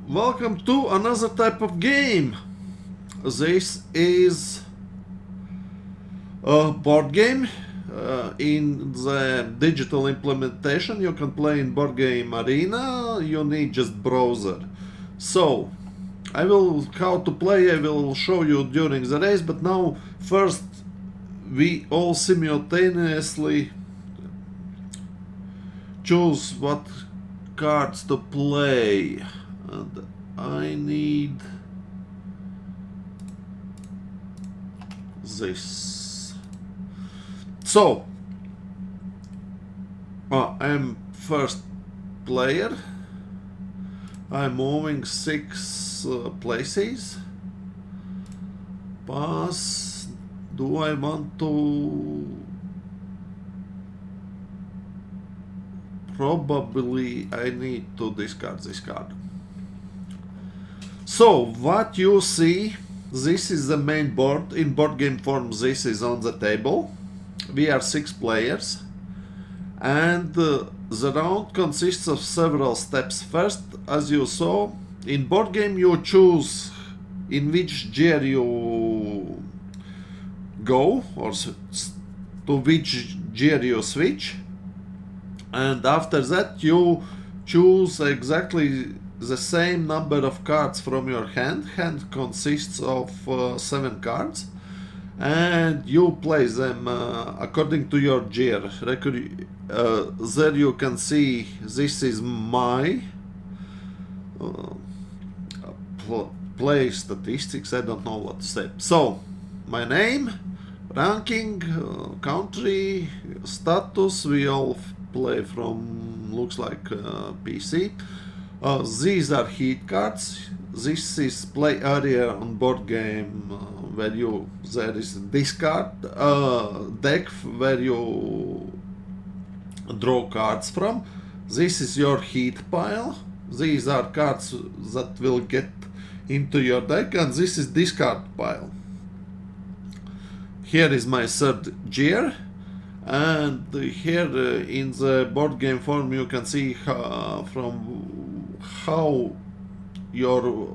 Welcome to another type of game. This is a board game. In the digital implementation you can play in BoardGamaArena. You need just browser. So I will how to play I will show you during the race, but now first we all simultaneously choose what cards to play. And I need this. So I'm first player. I'm moving 6 places. Pass. Do I want to? Probably I need to discard this card. So what you see, this is the main board. In board game form this is on the table. We are 6 players and the round consists of several steps. First, as you saw, in board game you choose in which gear you go or to which gear you switch, and after that you choose exactly the same number of cards from your hand. Hand consists of 7 cards and you play them according to your gear. There you can see this is my play statistics. I don't know what to say. So my name, ranking, country, status. We all play from, looks like PC. These are heat cards. This is play area on board game where there is discard deck where you draw cards from. This is your heat pile. These are cards that will get into your deck, and this is discard pile. Here is my third gear, and here in the board game form you can see from how your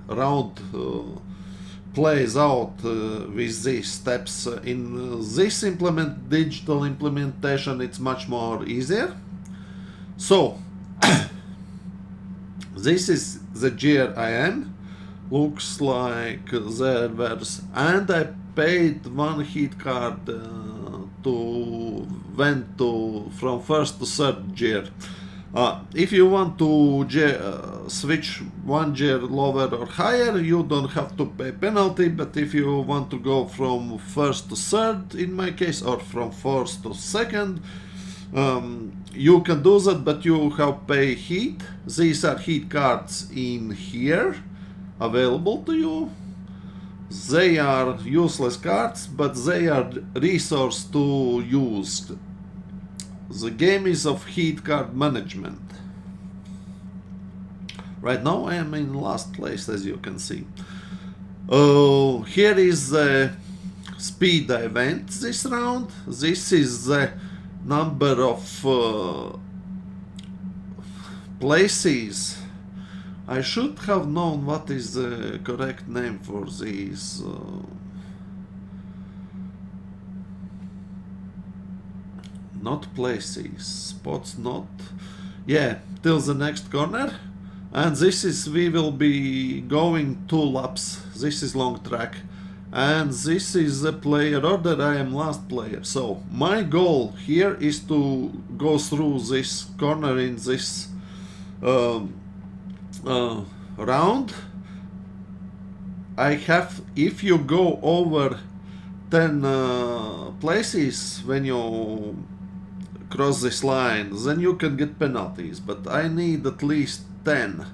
round plays out with these steps. In this digital implementation it's much more easier. So this is the gear I am. Looks like there was, and I paid 1 heat card to went to from first to third gear. If you want to switch 1 gear lower or higher, you don't have to pay penalty, but if you want to go from first to third, in my case, or from fourth to second, you can do that, but you have pay heat. These are heat cards in here available to you. They are useless cards, but they are resource to use. The game is of heat card management. Right now I am in last place, as you can see. Here is the speed I went this round. This is the number of places. I should have known what is the correct name for these. Not places, spots, not. Yeah, till the next corner. And this is, we will be going 2 laps. This is long track. And this is the player order. I am last player. So my goal here is to go through this corner in this round. I have, if you go over 10 places when you cross this line, then you can get penalties, but I need at least 10.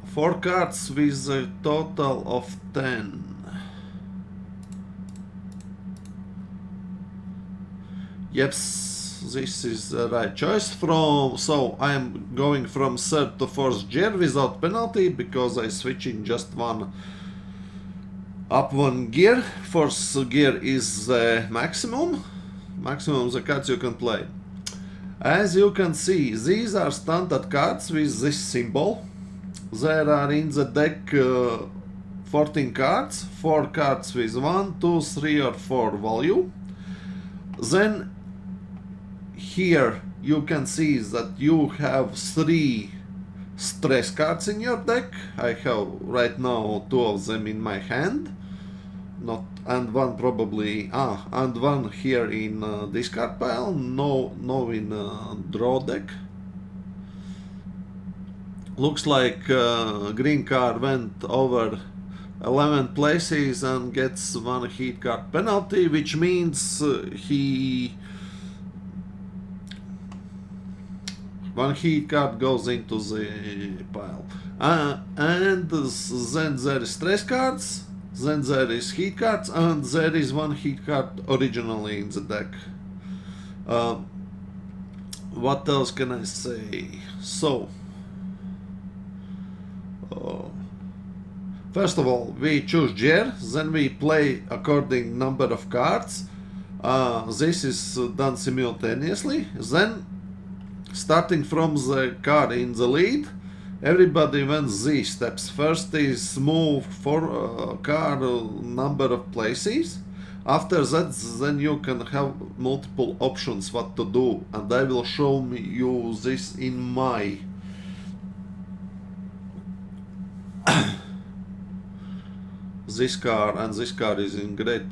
4 cards with a total of 10. Yes, this is the right choice. So I am going from third to fourth gear without penalty because I switching just up 1 gear. Fourth gear is the maximum the cards you can play. As you can see, these are standard cards with this symbol. there are in the deck 14 cards, 4 cards with 1, 2, 3 or 4 value. Then here you can see that you have 3 stress cards in your deck. I have right now 2 of them in my hand, not and one probably and one here in discard pile, no in draw deck. Looks like green card went over 11 places and gets 1 heat card penalty, which means he 1 heat card goes into the pile. And then there is stress cards, then there is heat cards, and there is 1 heat card originally in the deck. What else can I say? So, first of all, we choose GR, then we play according number of cards. This is done simultaneously. Then, starting from the card in the lead, everybody wins these steps. First is move for card number of places. After that, then you can have multiple options what to do, and I will show you this in my this card, and this card is in great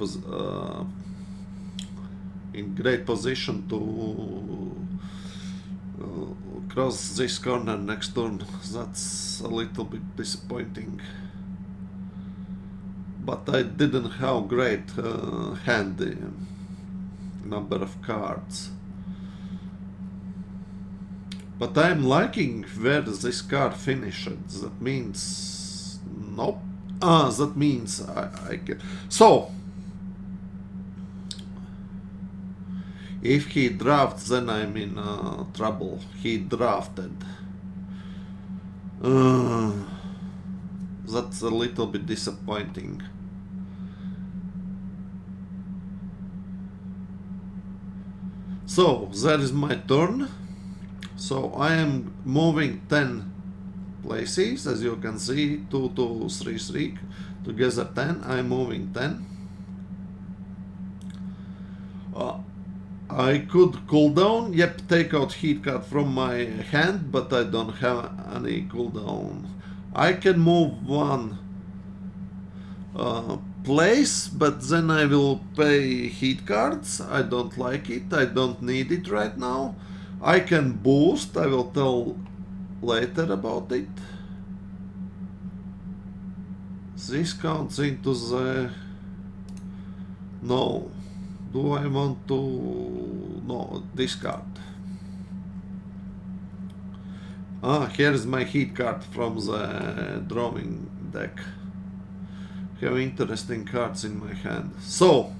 position to cross this corner next turn. That's a little bit disappointing, but I didn't have great hand number of cards. But I'm liking where this card finishes. That means nope. That means I get so. If he drafts, then I'm in trouble. He drafted. That's a little bit disappointing. So, that is my turn. So, I am moving 10 places, as you can see, 2, 2, 3, 3, together 10. I'm moving 10. I could cooldown, yep, take out heat card from my hand, but I don't have any cooldown. I can move 1 place, but then I will pay heat cards. I don't like it, I don't need it right now. I can boost, I will tell later about it. This counts into the... No. Do I want to... No, discard. Here's my heat card from the drawing deck. Have interesting cards in my hand. So,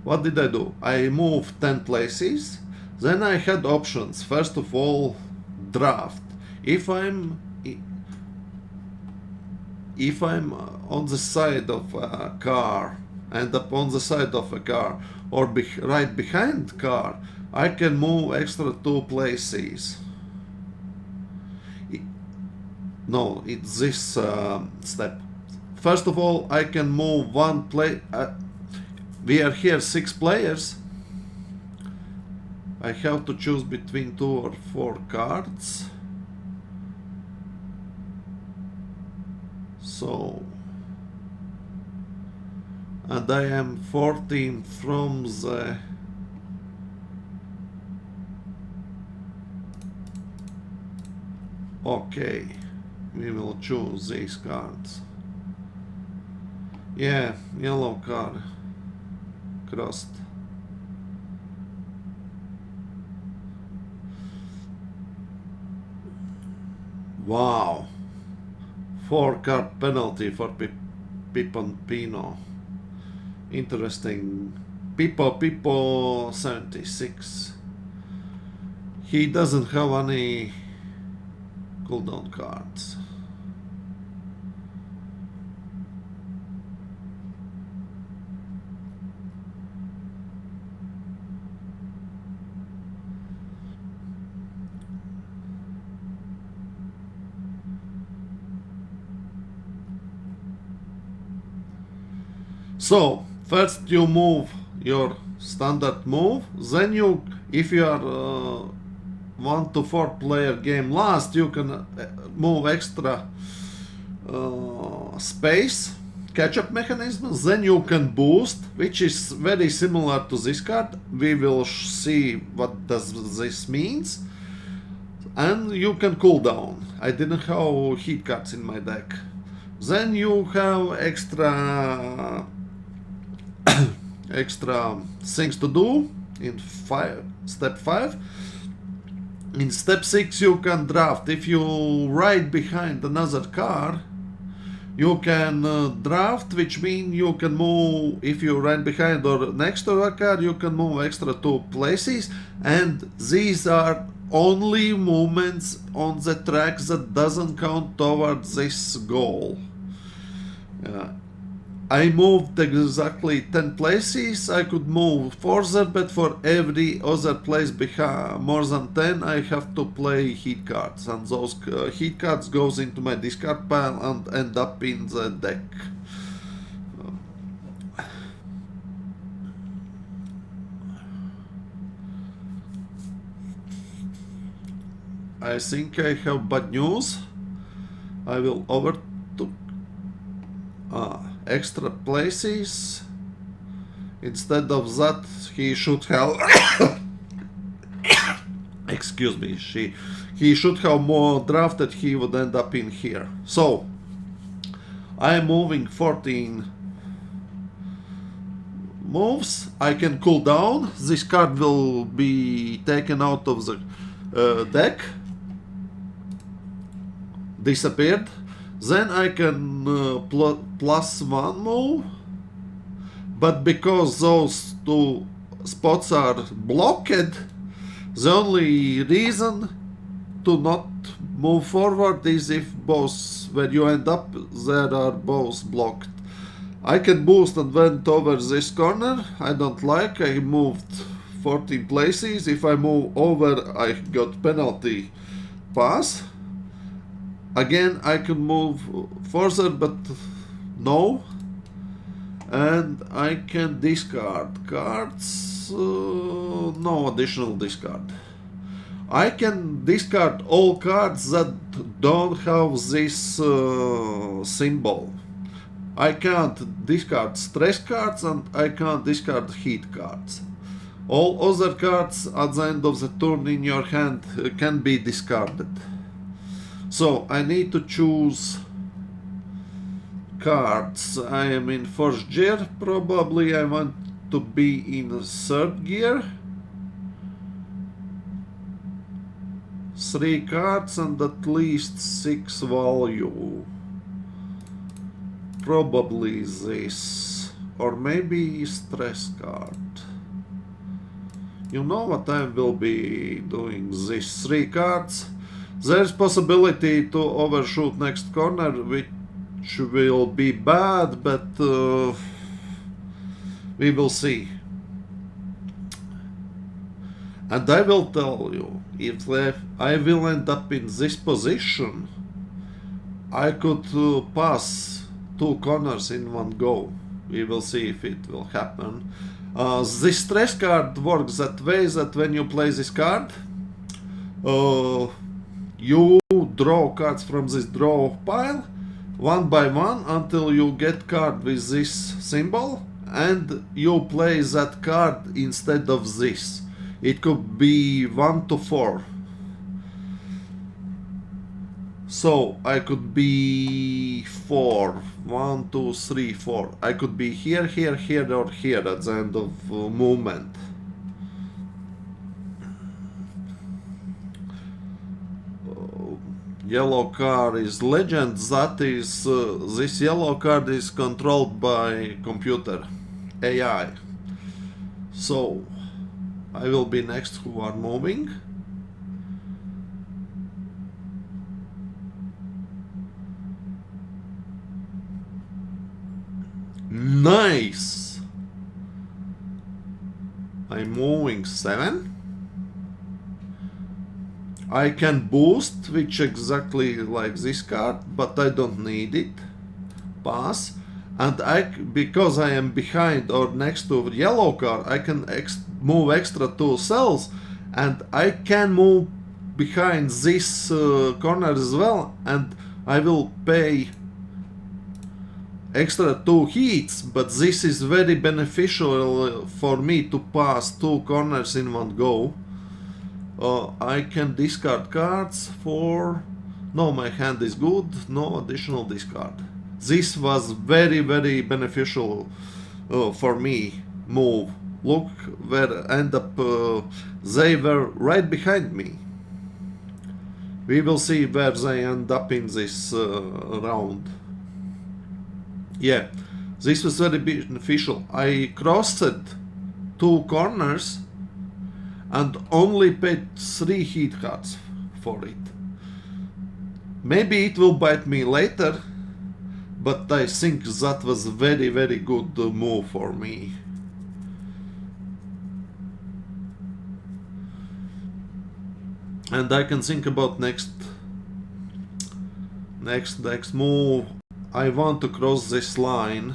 what did I do? I moved 10 places. Then I had options. First of all, draft. If I'm on the side of a car, end up on the side of a car, or right behind car, I can move extra 2 places. No, it's this step. First of all, I can move 1 play. We are here 6 players. I have to choose between 2 or 4 cards. So, and I am 14 from the... Okay, we will choose these cards. Yeah, yellow card. Crossed. Wow. 4 card penalty for Pino. Interesting. Pipo 76. He doesn't have any cooldown cards. So first you move your standard move, then you, if you are 1 to 4 player game last, you can move extra space catch-up mechanism, then you can boost, which is very similar to this card. We will see what does this means. And you can cool down. I didn't have heat cards in my deck. Then you have extra extra things to do in step 5. In step 6 you can draft. If you ride behind another car, you can draft, which means you can move, if you ride behind or next to a car, you can move extra 2 places, and these are only movements on the track that doesn't count towards this goal. I moved exactly 10 places. I could move further, but for every other place more than 10, I have to play heat cards, and those heat cards goes into my discard pile and end up in the deck. I think I have bad news. I will overtook extra places. Instead of that, he should have excuse me, he should have more drafted. He would end up in here. So I am moving 14 moves. I can cool down. This card will be taken out of the deck, disappeared. Then I can plus 1 move, but because those 2 spots are blocked, the only reason to not move forward is if both, where you end up, there are both blocked. I can boost and went over this corner. I don't like. I moved 14 places. If I move over, I got penalty pass. Again, I can move further, but no. And I can discard cards. No additional discard. I can discard all cards that don't have this symbol. I can't discard stress cards, and I can't discard heat cards. All other cards at the end of the turn in your hand can be discarded. So I need to choose cards. I am in 1st gear. Probably I want to be in 3rd gear. 3 cards and at least 6 value. Probably this. Or maybe stress card. You know what I will be doing? These 3 cards. There's possibility to overshoot next corner, which will be bad, but we will see. And I will tell you, if I will end up in this position, I could pass 2 corners in one go. We will see if it will happen. This stress card works that way, that when you play this card, you draw cards from this draw pile one by one until you get card with this symbol, and you play that card instead of this. It could be 1 to 4. So I could be 4. 1, 2, 3, 4. I could be here, here, here, or here at the end of movement. Yellow card is legend. That is, this yellow card is controlled by computer, AI. So I will be next who are moving. Nice! I'm moving 7. I can boost, which exactly like this card, but I don't need it. Pass. and because I am behind or next to yellow card, I can move extra 2 cells, and I can move behind this corner as well, and I will pay extra 2 heats, but this is very beneficial for me to pass 2 corners in one go. I can discard cards for... No, my hand is good, no additional discard. This was very beneficial for me move. Look where end up, they were right behind me. We will see where they end up in this round. Yeah, this was very beneficial. I crossed 2 corners and only paid 3 heat cards for it. Maybe it will bite me later, but I think that was very good move for me. And I can think about next move. I want to cross this line.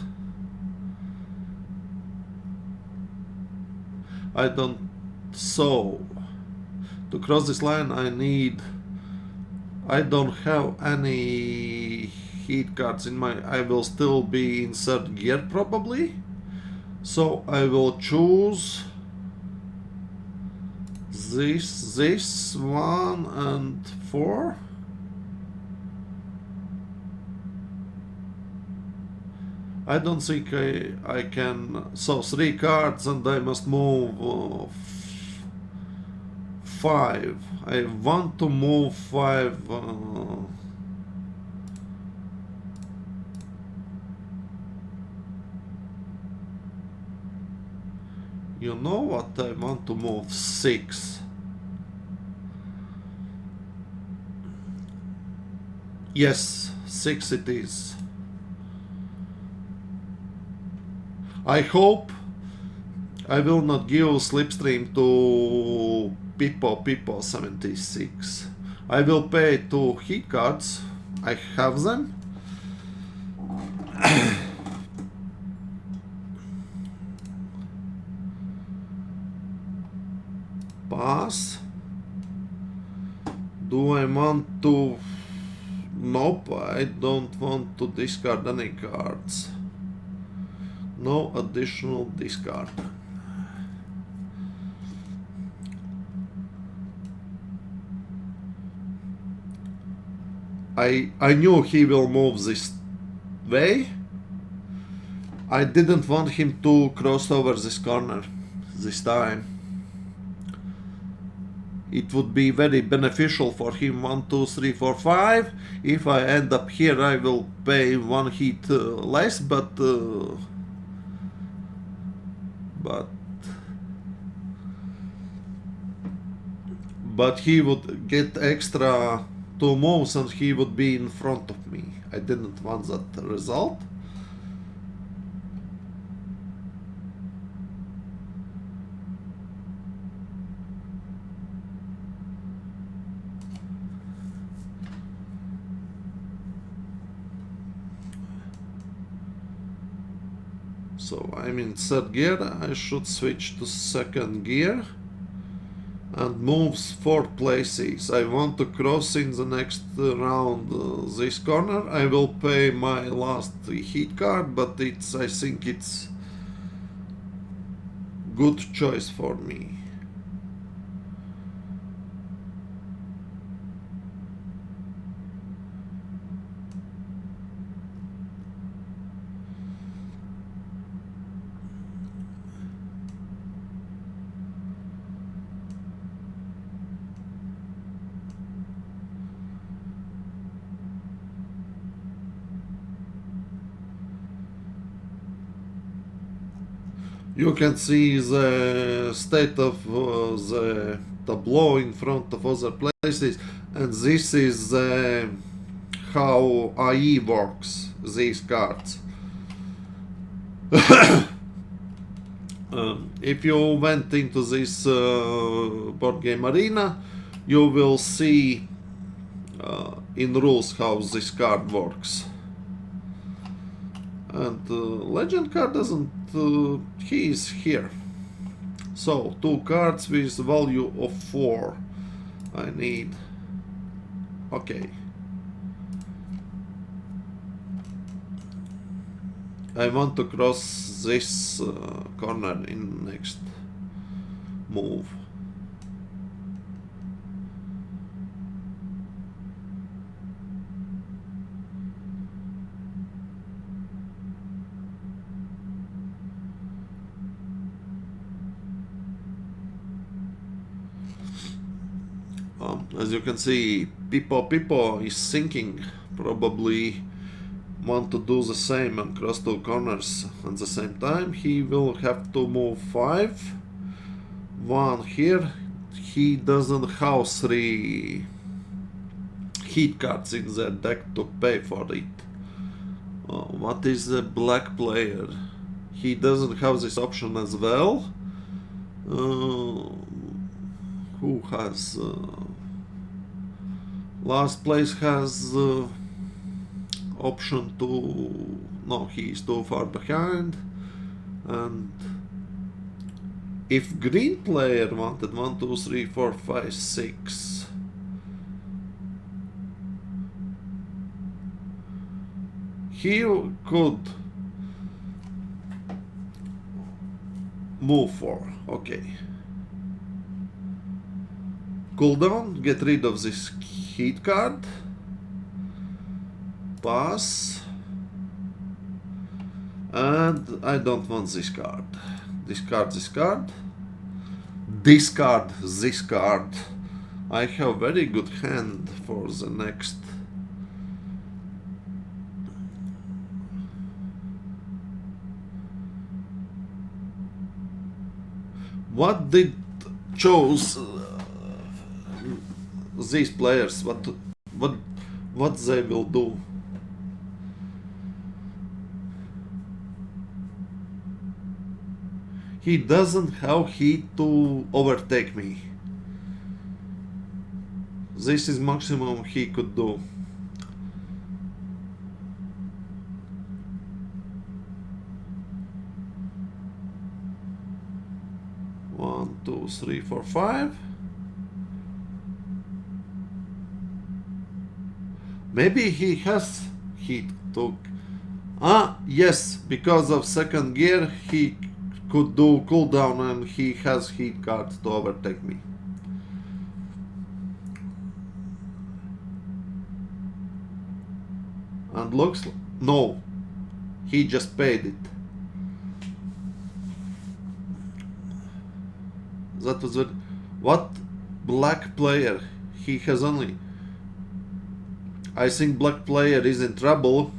So to cross this line I don't have any heat cards in my... I will still be in 3rd gear probably. So I will choose this 1 and 4. I don't think I can... So 3 cards and I must move 5. I want to move 5. You know what? I want to move 6. Yes, 6 it is. I hope I will not give slipstream to Pippo 76. I will pay 2 heat cards. I have them. Pass. Do I want to... Nope, I don't want to discard any cards. No additional discard. I knew he will move this way. I didn't want him to cross over this corner this time. It would be very beneficial for him. 1, 2, 3, 4, 5. If I end up here, I will pay 1 heat less, but he would get extra 2 moves and he would be in front of me. I didn't want that result. So I'm in 3rd gear. I should switch to 2nd gear and moves 4 places. I want to cross in the next round this corner. I will pay my last heat card, but I think it's good choice for me. You can see the state of the tableau in front of other places, and this is how AI works, these cards. If you went into this BoardGamaArena, you will see in rules how this card works. And legend card doesn't, he is here. So 2 cards with value of 4 I need. Okay. I want to cross this corner in next move. As you can see, Pipo is sinking. Probably want to do the same and cross 2 corners at the same time. He will have to move 5. 1 here. He doesn't have 3 heat cards in the deck to pay for it. What is the black player? He doesn't have this option as well. Who has... last place has option to... no, he is too far behind. And if green player wanted 1, 2, 3, 4, 5, 6, he could move 4. Okay. Cooldown, get rid of this heat card. Pass. And I don't want this card. Discard this card. Discard this card. I have very good hand for the next. What did chose these players? What they will do? He doesn't have heat to overtake me. This is maximum he could do. One, two, three, four, 5. Maybe he has heat to... yes, because of second gear he could do cooldown and he has heat cards to overtake me. And looks... no, he just paid it. That was it. What black player? He has only... I think black player is in trouble.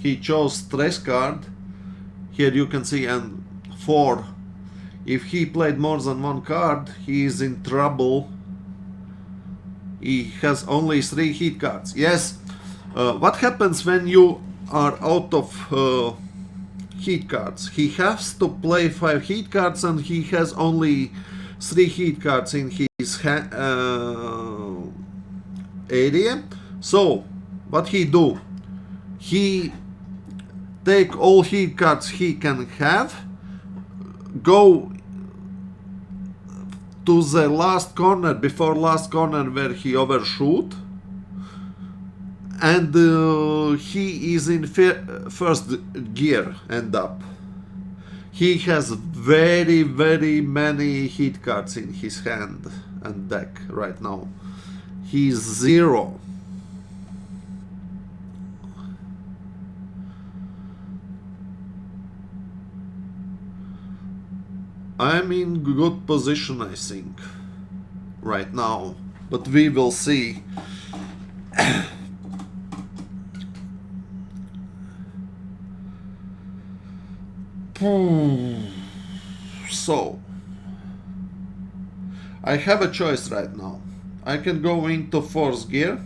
He chose stress card. Here you can see, and 4. If he played more than 1 card, he is in trouble. He has only 3 heat cards. Yes. What happens when you are out of heat cards? He has to play 5 heat cards and he has only 3 heat cards in his area. So what he do? He take all heat cards he can have, go to the last corner, before last corner where he overshoot, and he is in first gear end up. He has very many heat cards in his hand and deck right now. He's 0. I'm in good position, I think, right now, but we will see. So, I have a choice right now. I can go into fourth gear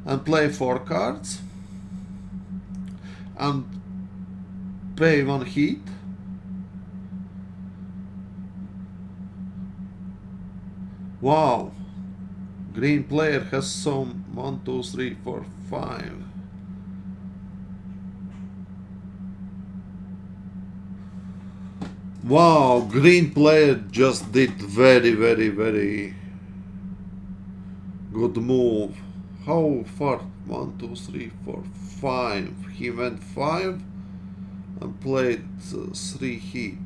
and play 4 cards and pay 1 heat. Wow, green player has some 1, 2, 3, 4, 5. Wow, green player just did very good move. How far? 1, 2, 3, 4, 5. He went 5 and played 3 heat.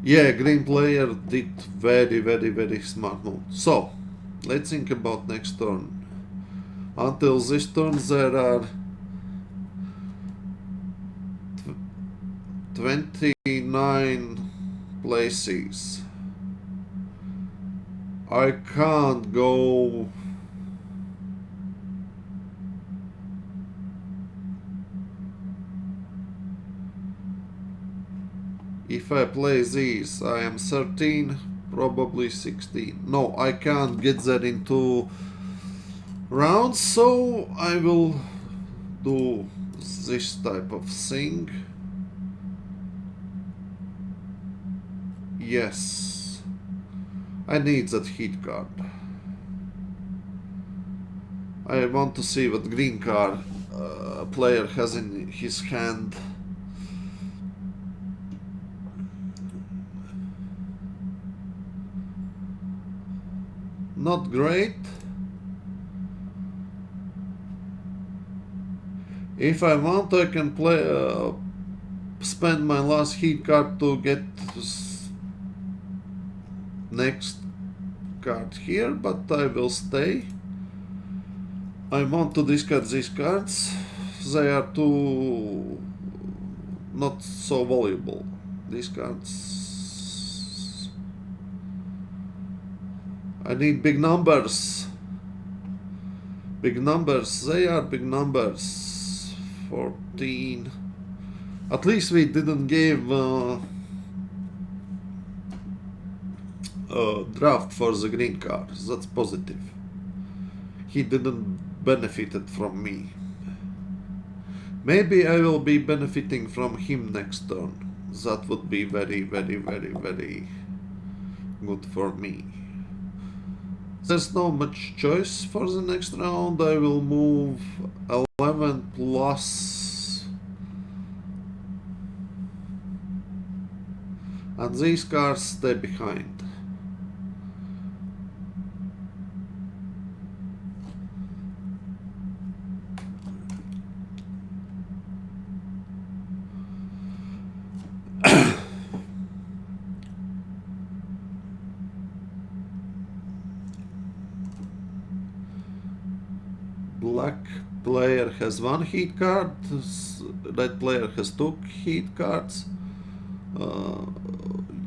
Yeah, green player did very smart move. So, let's think about next turn. Until this turn there are 29 places. I can't go. If I play these, I am 13, probably 16. No, I can't get that in 2 rounds, so I will do this type of thing. Yes, I need that heat card. I want to see what green card player has in his hand. Not great. If I want, I can play, spend my last heat card to get next card here, but I will stay. I want to discard these cards. They are too not so valuable. These cards. I need big numbers. Big numbers. They are big numbers. 14. At least we didn't give a draft for the green card. That's positive. He didn't benefited from me. Maybe I will be benefiting from him next turn. That would be very good for me. There's no much choice for the next round. I will move 11 plus. And these cards stay behind. Black player has 1 heat card, red player has 2 heat cards,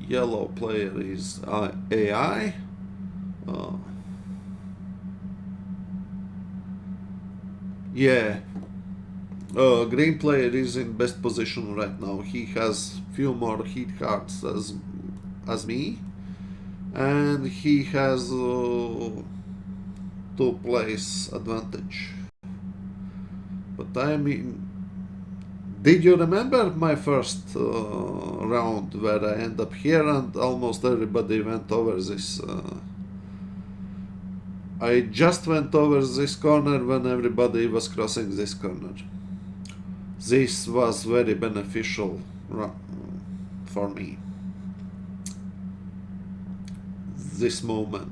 yellow player is AI, yeah, green player is in best position right now. He has few more heat cards as me, and he has 2 place advantage. But I mean, did you remember my first round where I end up here and almost everybody went over this? I just went over this corner when everybody was crossing this corner. This was very beneficial for me. This moment.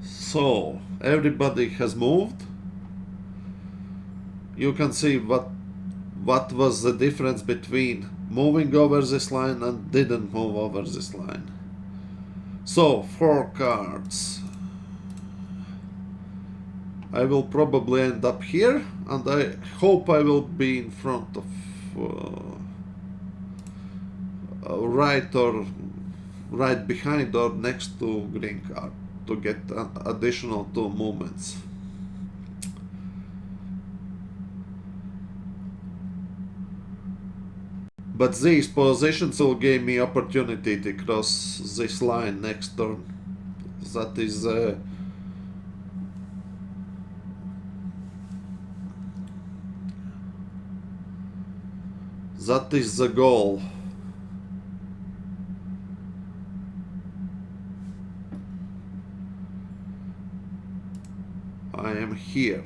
So everybody has moved. You can see what was the difference between moving over this line and didn't move over this line. So 4 cards. I will probably end up here, and I hope I will be in front of right or right behind or next to green card to get additional 2 movements. But these positions will give me opportunity to cross this line next turn. That is the goal. here.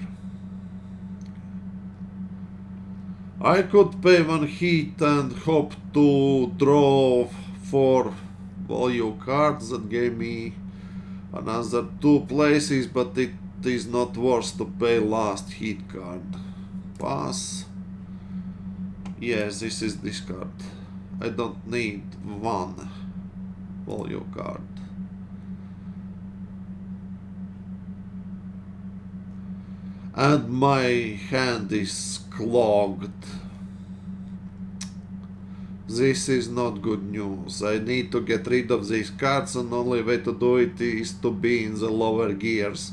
I could pay 1 hit and hope to draw 4 value cards that gave me another 2 places, but it is not worth to pay last hit card. Pass. Yes, this is this card. I don't need 1 value card. And my hand is clogged. This is not good news. I need to get rid of these cards, and the only way to do it is to be in the lower gears.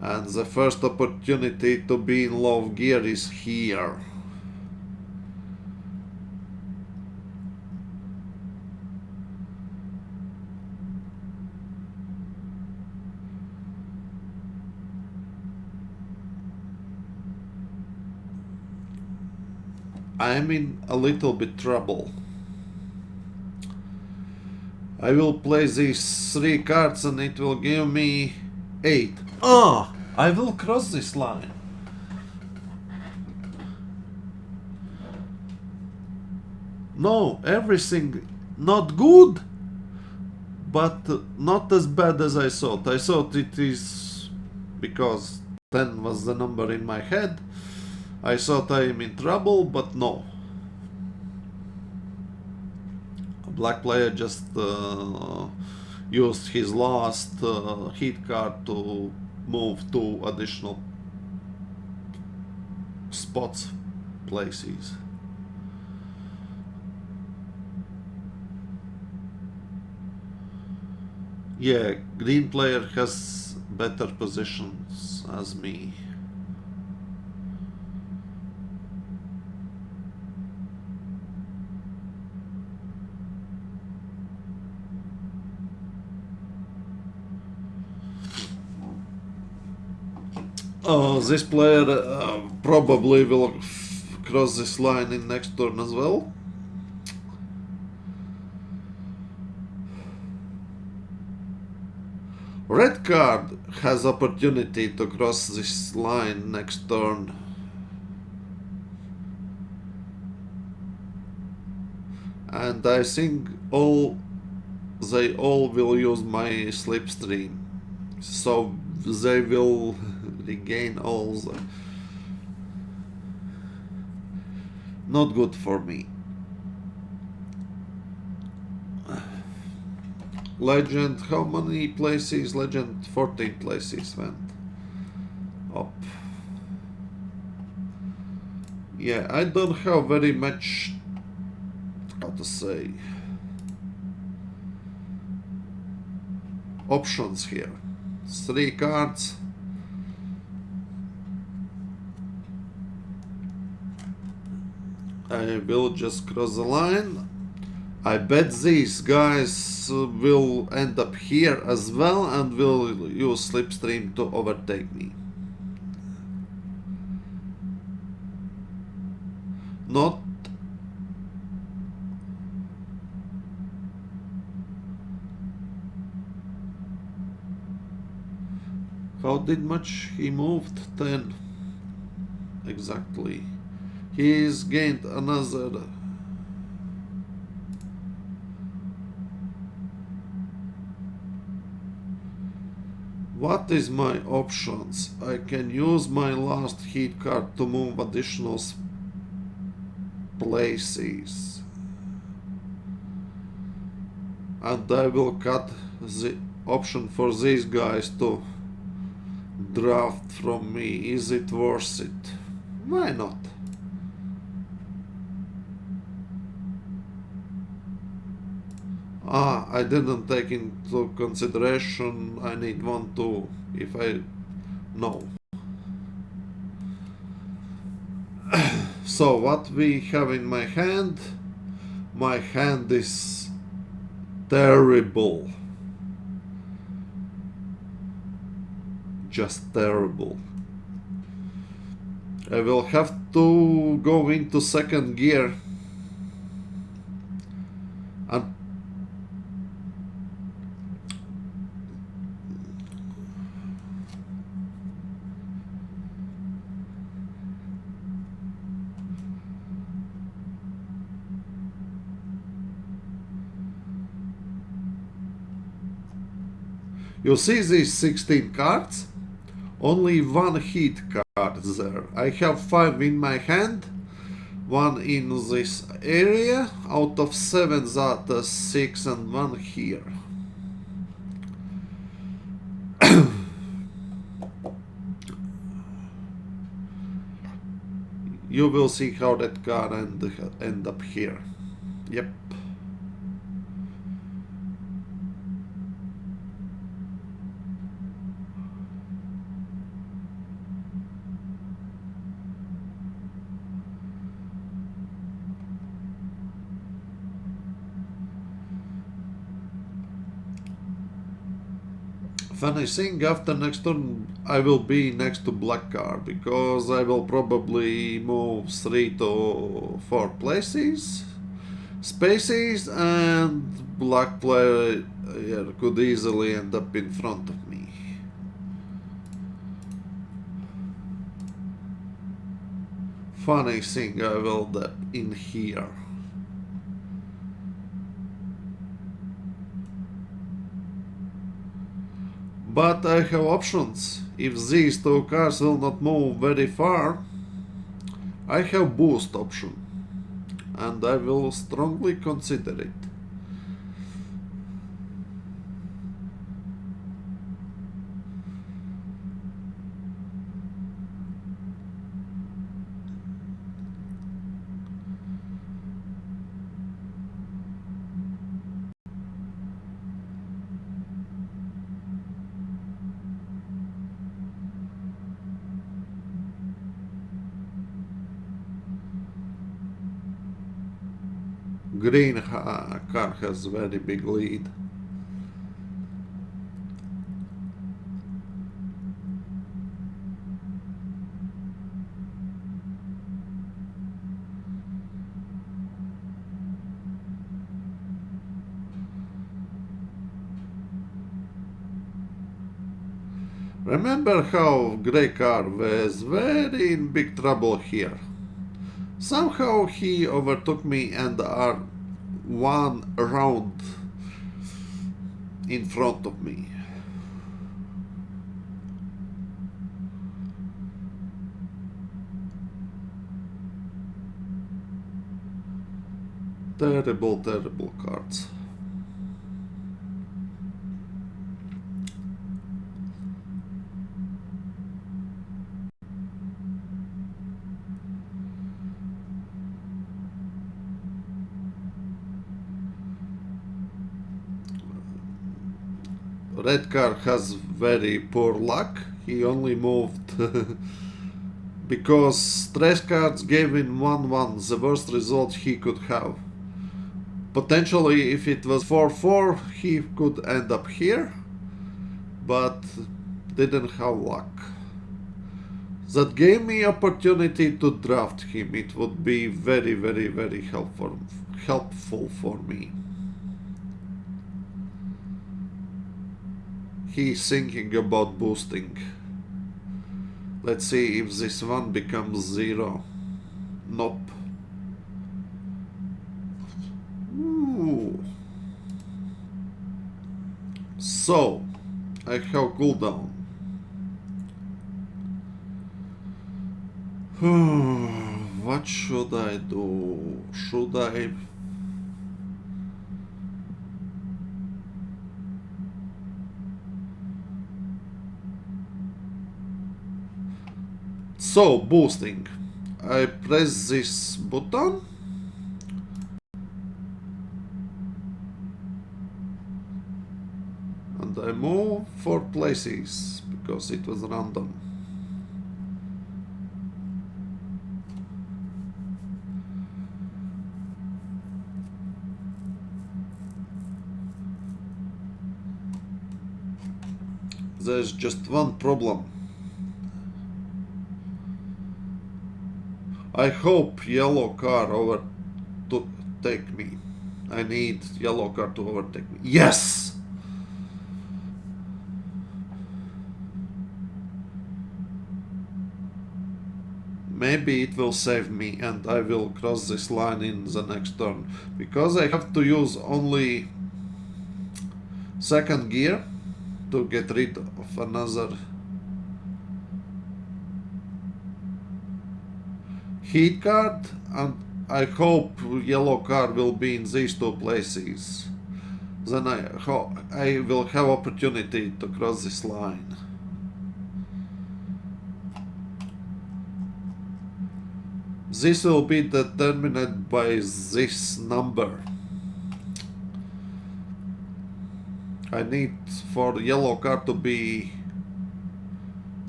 And the first opportunity to be in low gear is here. I'm in a little bit trouble. I will play these 3 cards and it will give me 8. Ah! I will cross this line. No, everything not good, but not as bad as I thought. I thought it is because 10 was the number in my head. I thought I am in trouble, but no. A black player just used his last hit card to move 2 additional spots, places. Yeah, green player has better positions as me. This player probably will cross this line in next turn as well. Red card has opportunity to cross this line next turn. And I think they all will use my slipstream. So they will regain all the... Not good for me. Legend, how many places? Legend, 14 places went up. Yeah, I don't have very much, how to say, options here. 3 cards. I will just cross the line. I bet these guys will end up here as well and will use slipstream to overtake me. Not. How did much he moved? 10. Exactly. He's gained another. What is my options? I can use my last hit card to move additional places. And I will cut the option for these guys to draft from me. Is it worth it? Why not? I didn't take into consideration I need 1, 2, if I... No. So what we have in my hand? My hand is terrible. Just terrible. I will have to go into second gear and You see these 16 cards? Only one hit card there. I have 5 in my hand, 1 in this area, out of 7 that 6 and 1 here. You will see how that card end up here. Yep. Funny thing, after next turn I will be next to black card, because I will probably move 3 to 4 spaces, and black player could easily end up in front of me. Funny thing, I will end up in here. But I have options. If these 2 cars will not move very far, I have boost option, and I will strongly consider it. Green car has very big lead. Remember how grey car was very in big trouble here. Somehow he overtook me and are 1 round in front of me. Terrible, terrible cards. Red car has very poor luck. He only moved because stress cards gave him 1-1, the worst result he could have. Potentially, if it was 4-4, he could end up here, but didn't have luck. That gave me opportunity to draft him. It would be very, very, very helpful for me. He's thinking about boosting. Let's see if this one becomes 0. Nope. Ooh. So, I have cooldown. What should I do? Should I... So, boosting. I press this button. And I move 4 places, because it was random. There's just one problem. I hope yellow car overtake me. I need yellow car to overtake me. Yes! Maybe it will save me and I will cross this line in the next turn. Because I have to use only second gear to get rid of another heat card, and I hope yellow card will be in these two places. Then I will have opportunity to cross this line. This will be determined by this number. I need for the yellow card to be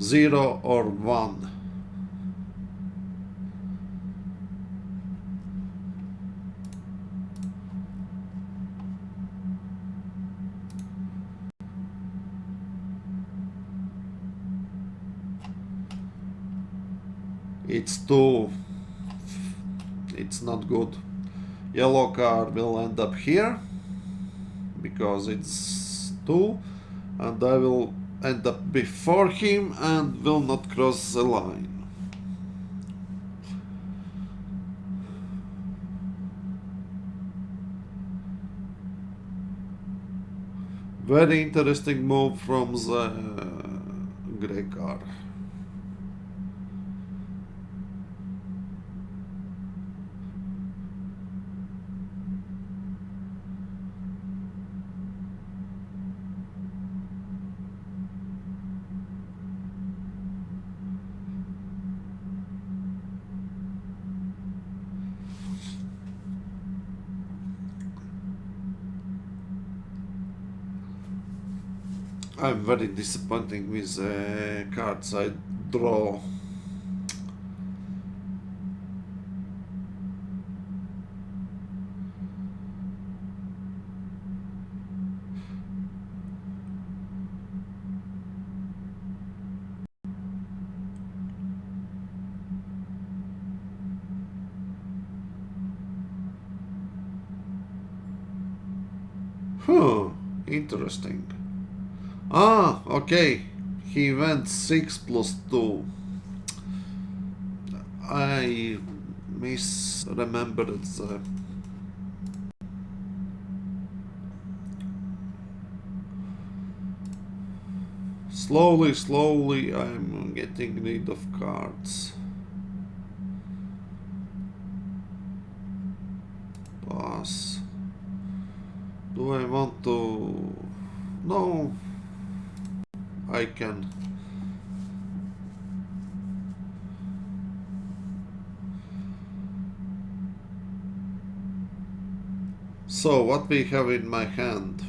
0 or 1. It's 2. It's not good. Yellow card will end up here because it's 2, and I will end up before him and will not cross the line. Very interesting move from the grey card. I'm very disappointing with the cards I draw. Interesting. Ah, okay. He went 6 plus 2. I misremembered the... Slowly I'm getting rid of cards. Pass. Do I want to... No. I can. So, what we have in my hand?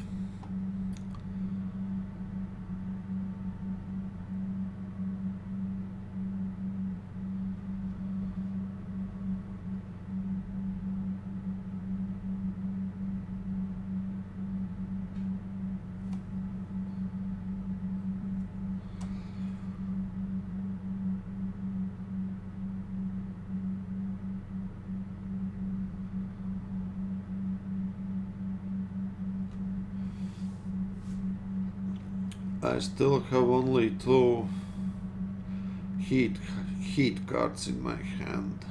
I still have only 2 heat cards in my hand.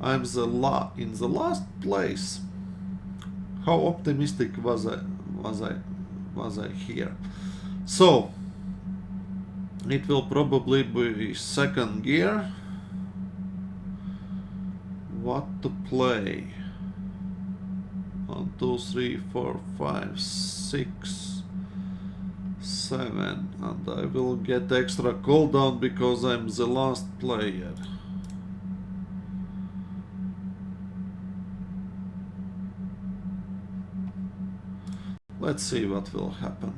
I'm in the last place. How optimistic was I here? So it will probably be second gear. What to play? 1, 2, 3, 4, 5, 6, 7, and I will get extra cooldown because I'm the last player. Let's see what will happen.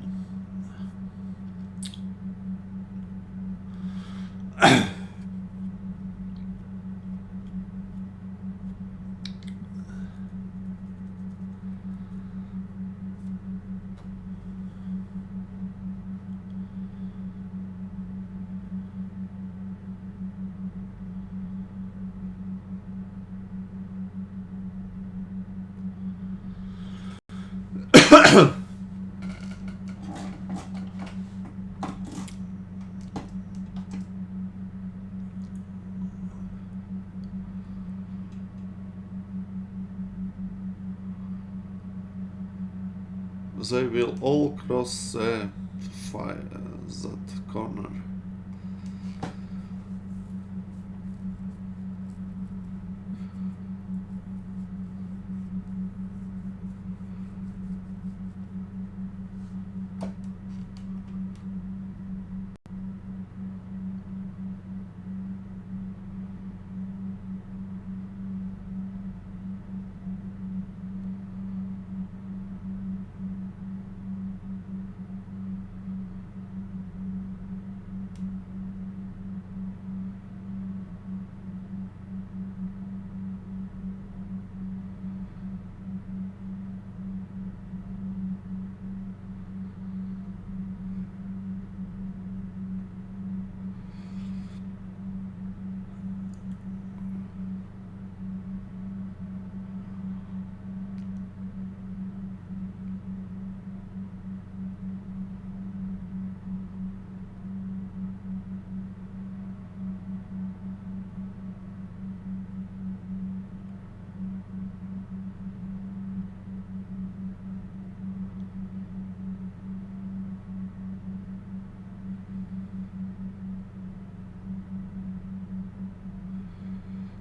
They will all cross that corner.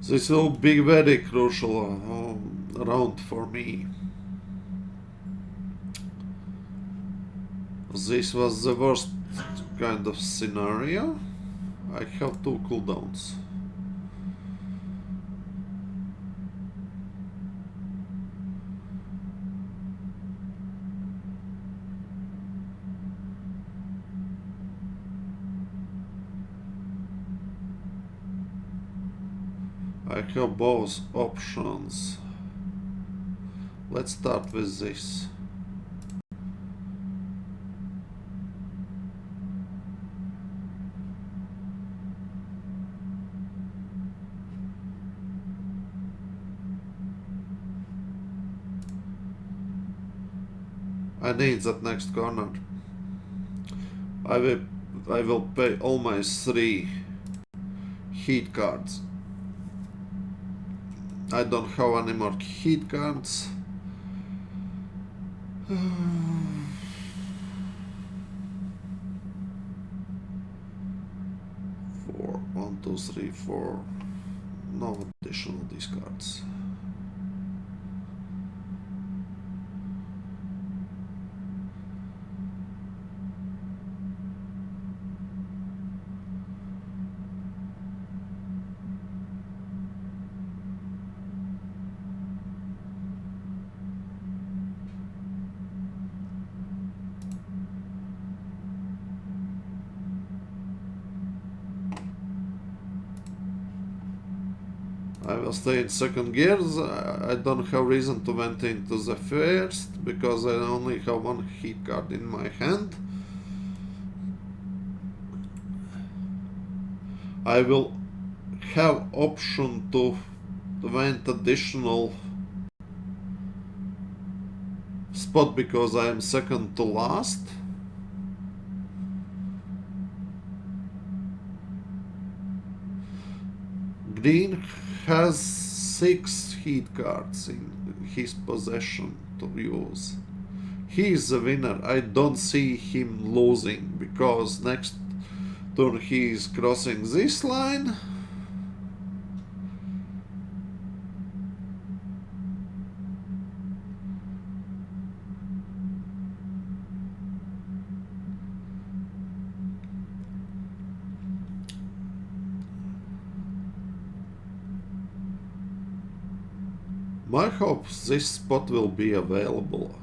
This will be very crucial round for me. This was the worst kind of scenario. I have 2 cooldowns. I have both options. Let's start with this. I need that next corner. I will pay all my 3 heat cards. I don't have any more heat cards. 4, 1, 2, 3, 4. No additional discards. I will stay in second gears. I don't have reason to went into the first because I only have 1 heat card in my hand. I will have option to went additional spot because I am second to last. Green has 6 heat cards in his possession to use. He is the winner. I don't see him losing because next turn he is crossing this line. My hope this spot will be available.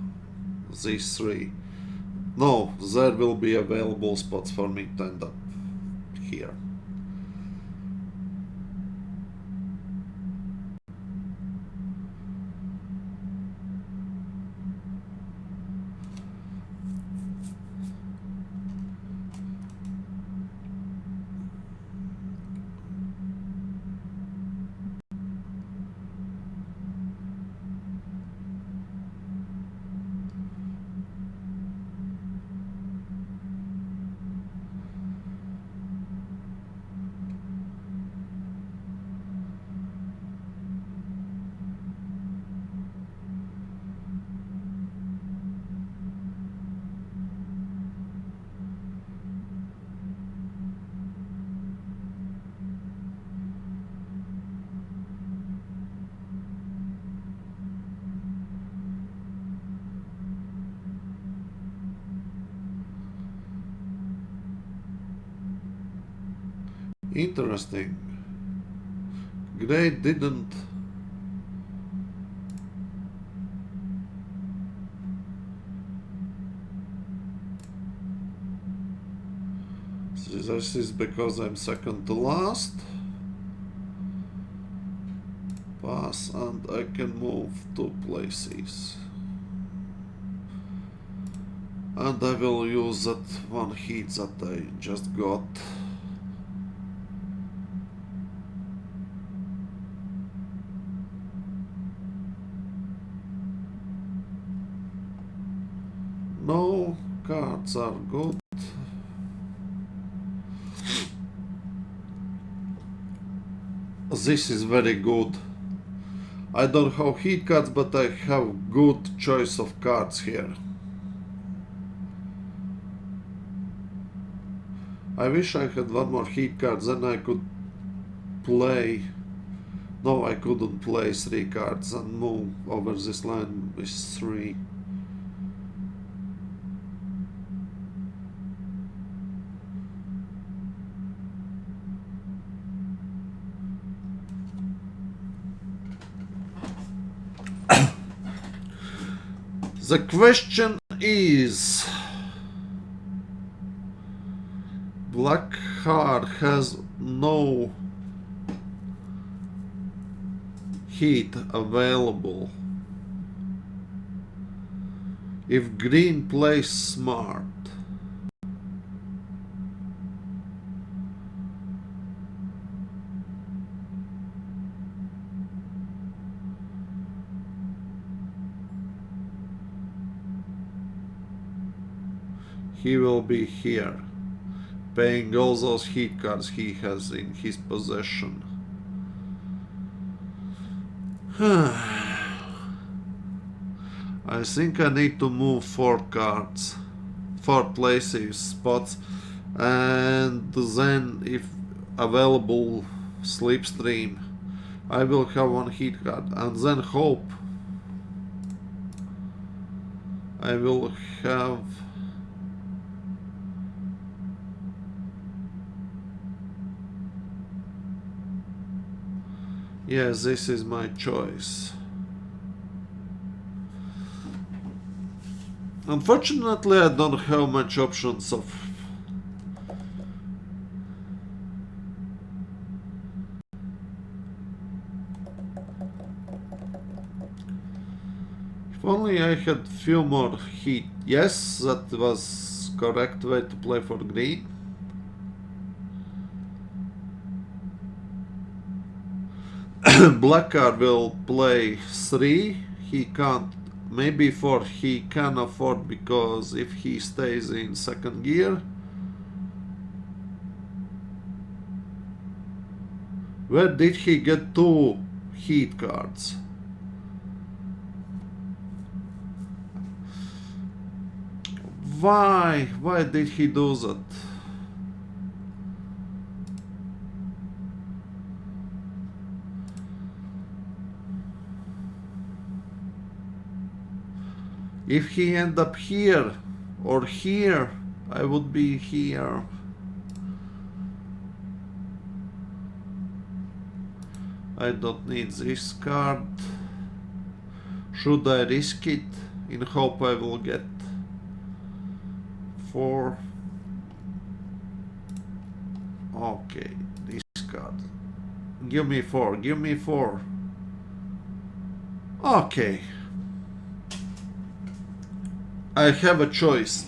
These 3. No, there will be available spots for me to end up here. Interesting. Grey didn't. This is because I'm second to last. Pass, and I can move 2 places. And I will use that one heat that I just got. No cards are good. This is very good. I don't have heat cards, but I have good choice of cards here. I wish I had one more heat card, then I could play. No, I couldn't play 3 cards and move over this line with 3. The question is, black card has no heat available. If green plays smart, he will be here, paying all those heat cards he has in his possession. I think I need to move 4 cards, 4 places, spots, and then if available slipstream, I will have 1 heat card, and then hope I will have. Yes, this is my choice. Unfortunately, I don't have much options of. If only I had few more heat. Yes, that was correct way to play for green. Black card will play 3. He can't. Maybe 4 he can afford, because if he stays in second gear. Where did he get 2 heat cards? Why? Why did he do that? If he end up here or here, I would be here. I don't need this card. Should I risk it in hope I will get 4? Okay, this card. Give me 4, give me 4. Okay. I have a choice.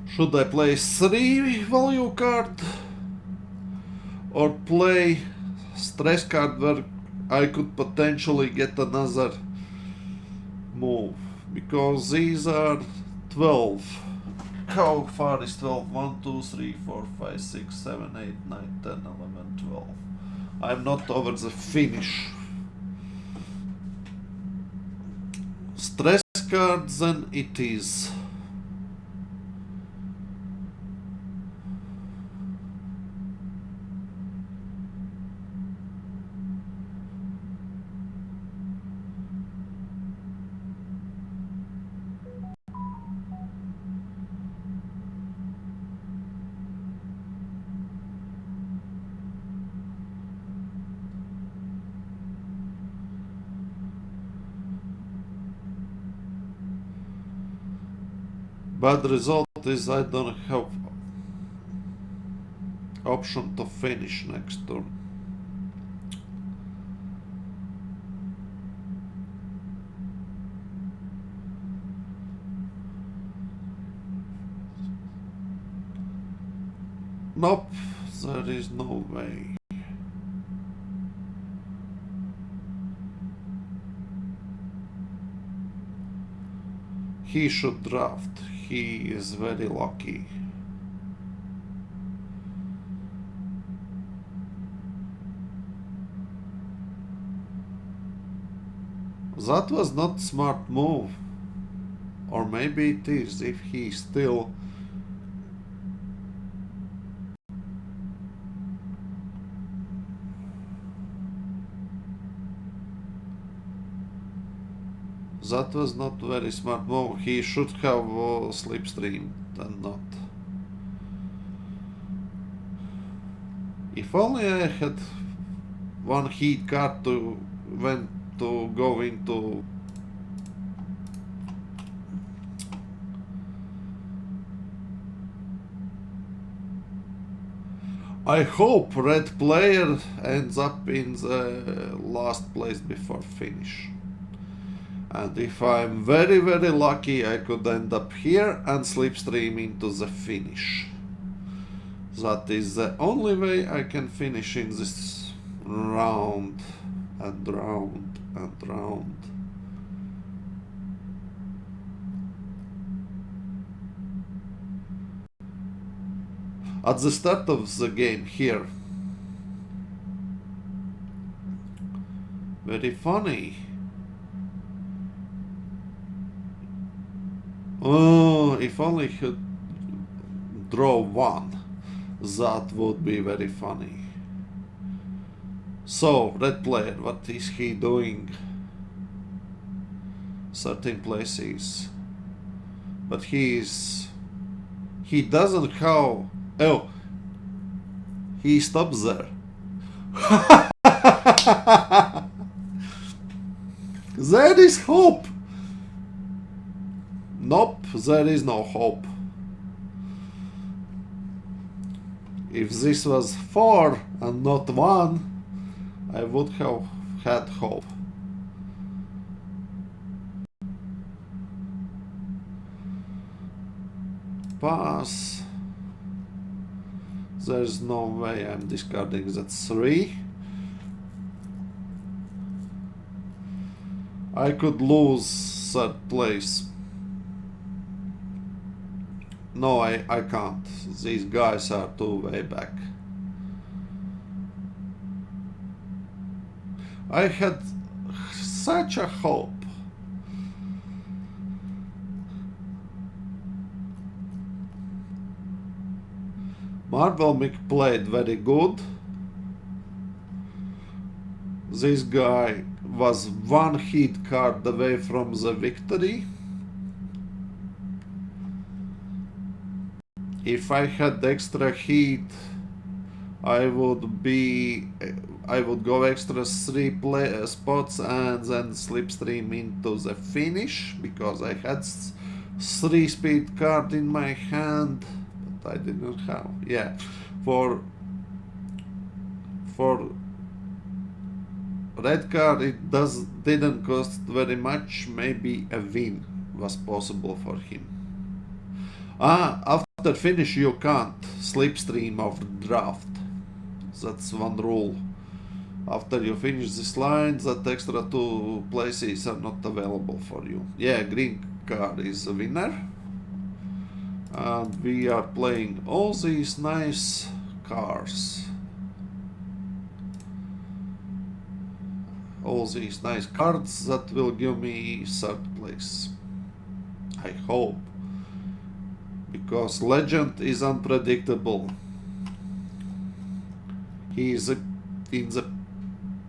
Should I play 3 value card or play stress card where I could potentially get another move? Because these are 12. How far is 12? 1, 2, 3, 4, 5, 6, 7, 8, 9, 10, 11, 12. I'm not over the finish. Stress cards, then it is. But the result is I don't have option to finish next turn. Nope, there is no way. He should draft. He is very lucky. That was not smart move. Or maybe it is if he still... That was not very smart move. He should have slipstreamed and not. If only I had one heat card to when to go into. I hope red player ends up in the last place before finish. And if I'm very lucky, I could end up here and slipstream into the finish. That is the only way I can finish in this round and round and round. At the start of the game here. Very funny. Oh, if only he could draw one, that would be very funny. So, red player, what is he doing? 13 places. But he doesn't have... Oh, he stops there. There is hope. Nope, there is no hope. If this was 4 and not 1, I would have had hope. Pass. There's no way I'm discarding that 3. I could lose 3rd place. No, I can't. These guys are too way back. I had such a hope. Marvelmick played very good. This guy was 1 hit card away from the victory. If I had extra heat, I would go extra 3 spots and then slipstream into the finish, because I had 3 speed card in my hand, but I didn't have. Yeah, for red card it didn't cost very much. Maybe a win was possible for him. After finish you can't slipstream of the draft. That's one rule. After you finish this line, that extra 2 places are not available for you. Yeah, green card is a winner. And we are playing all these nice cars. All these nice cards that will give me 3rd place. I hope. Because legend is unpredictable. He is in the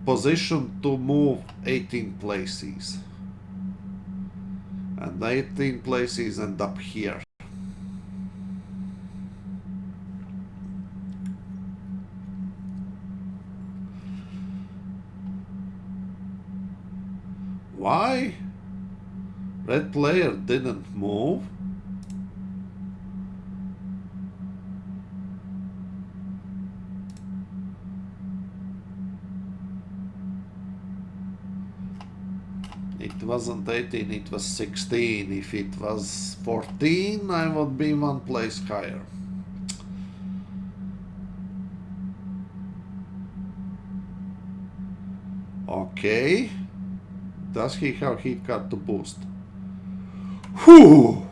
position to move 18 places. And 18 places end up here. Why? Red player didn't move. It wasn't 18, it was 16. If it was 14, I would be one place higher. Okay. Does he have hit card to boost? Whew!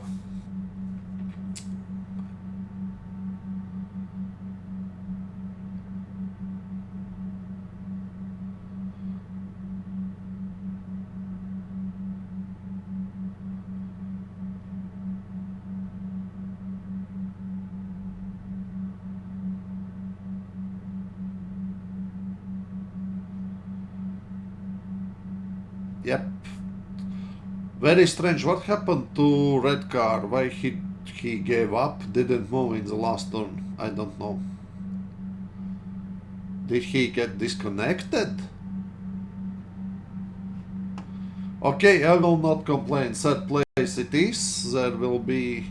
Yep. Very strange. What happened to red card? Why he gave up? Didn't move in the last turn. I don't know. Did he get disconnected? Okay, I will not complain. Third place it is. There will be...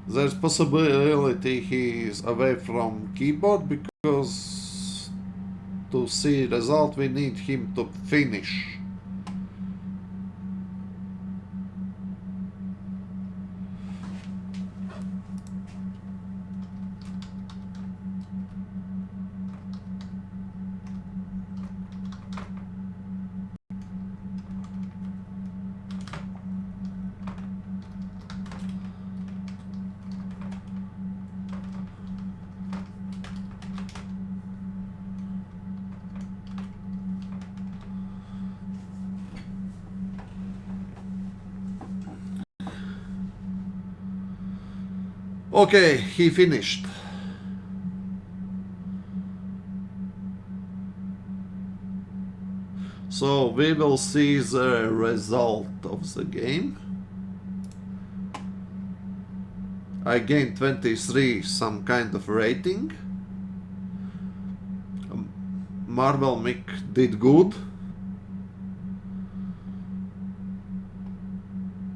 There's possibility he is away from keyboard because to see result we need him to finish. Okay, he finished. So we will see the result of the game. I gained 23, some kind of rating. Marvel Mick did good.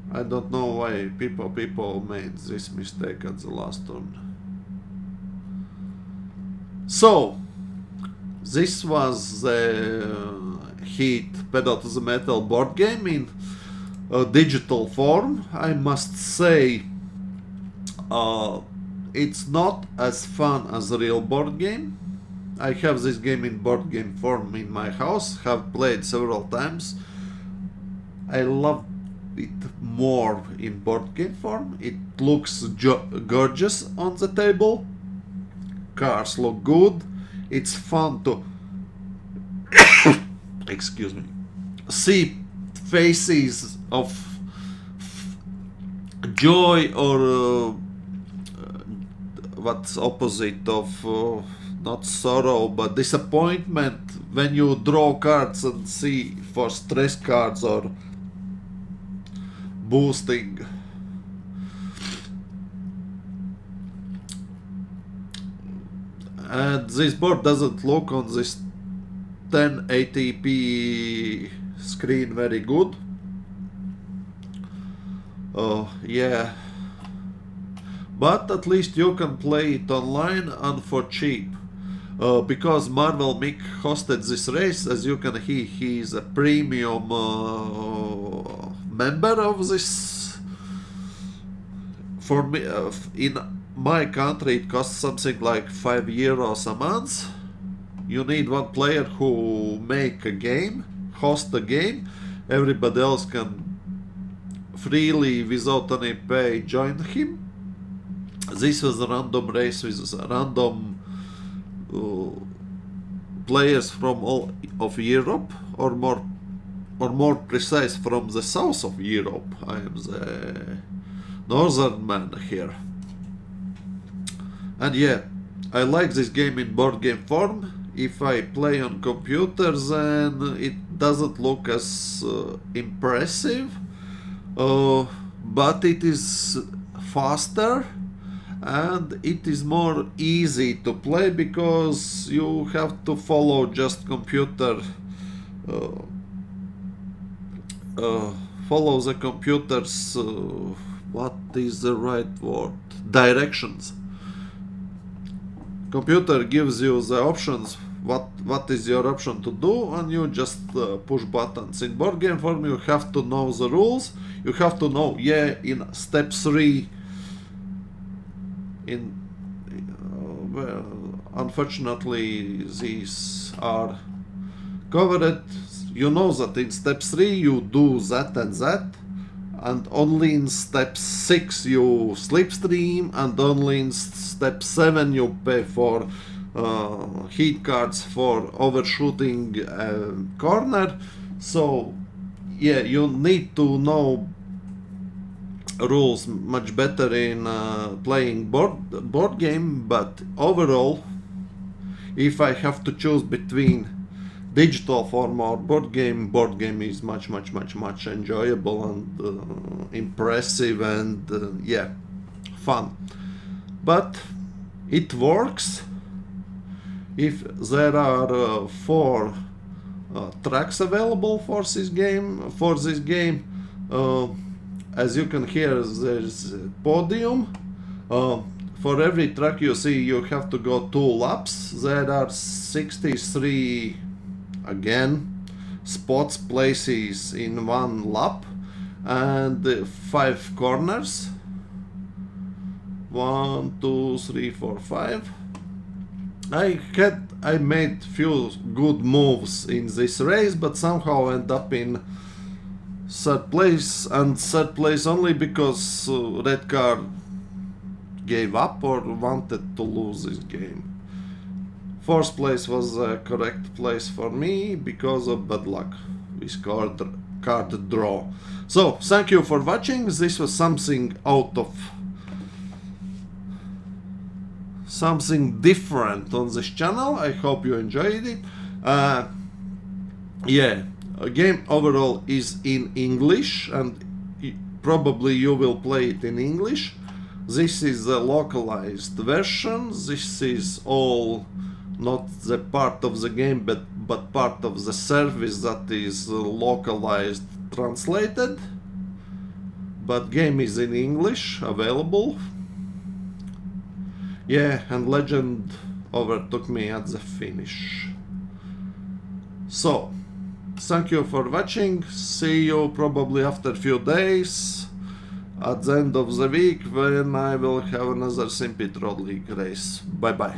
I don't know why people made this mistake at the last turn. So, this was the Heat Pedal to the Metal board game in digital form. I must say, it's not as fun as a real board game. I have this game in board game form in my house, have played several times. I love it more in board game form. It looks gorgeous on the table. Cards look good. It's fun to excuse me, see faces of joy or what's opposite of not sorrow but disappointment when you draw cards and see for stress cards or boosting. And this board doesn't look on this 1080p screen very good. Yeah, but at least you can play it online and for cheap. Because Marvel Mick hosted this race, as you can see, he is a premium member of this. For me, in my country, it costs something like €5 a month. You need one player who make a game, host a game. Everybody else can freely, without any pay, join him. This was a random race with random players from all of Europe, or more precise, from the south of Europe. I am the northern man here. And yeah, I like this game in board game form. If I play on computer, then it doesn't look as impressive, but it is faster and it is more easy to play because you have to follow just computer, follow the computer's, what is the right word, directions. computer gives you the options, what is your option to do, and you just push buttons. In board game form you have to know the rules. You have to know, yeah, in step 3 well, unfortunately these are covered. You know that in step 3 you do that and that, and only in step 6 you slipstream, and only in step 7 you pay for heat cards for overshooting a corner. So yeah, you need to know rules much better in playing board game. But overall, if I have to choose between digital form or board game is much enjoyable and impressive and yeah, fun. But it works if there are 4 tracks available for this game. As you can hear, there's a podium. For every track you see, you have to go 2 laps. There are 63 again spots, places in 1 lap, and 5 corners. 1, 2, 3, 4, 5. I made few good moves in this race, but somehow end up in 3rd place, and 3rd place only because red car gave up or wanted to lose this game. 4th place was the correct place for me because of bad luck with card draw. So thank you for watching. This was something something different on this channel. I hope you enjoyed it. Yeah, a game overall is in English, and probably you will play it in English. This is the localized version. This is all not the part of the game, but part of the service that is localized, translated. But game is in English, available. Yeah, and Legend overtook me at the finish. So, thank you for watching. See you probably after a few days at the end of the week when I will have another Simpy Troll League race. Bye bye.